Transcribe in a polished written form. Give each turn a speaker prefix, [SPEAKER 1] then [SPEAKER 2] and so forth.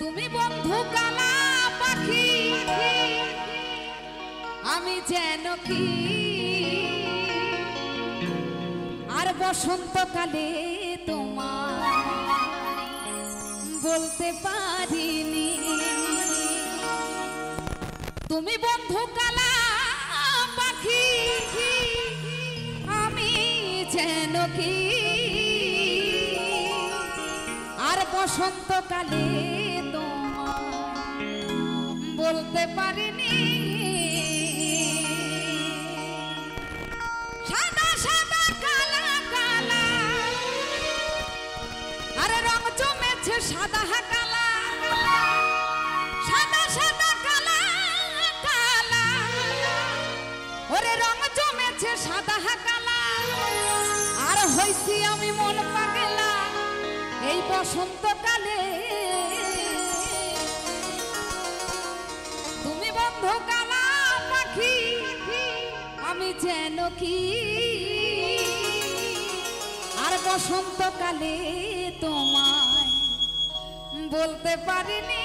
[SPEAKER 1] তুমি বন্ধু কালা পাখি আমি যেন কি আর বসন্তকালে তোমার বলতে পারিনি। তুমি বন্ধু কালা পাখি আমি যেন কি আর বসন্তকালে তোমার বলতে পারিনি। সাদা সাদা কালা কালা আরে রং জমেছে সাদা কালা, সাদা সাদা কালা কালা ওরে রং জমেছে সাদা কালা। আর হইছি আমি মন পাগলা এই বসন্তকালে। তুমি বন্ধু কালা পাখি আমি যেন কি আর বসন্তকালে তোমায় বলতে পারিনি।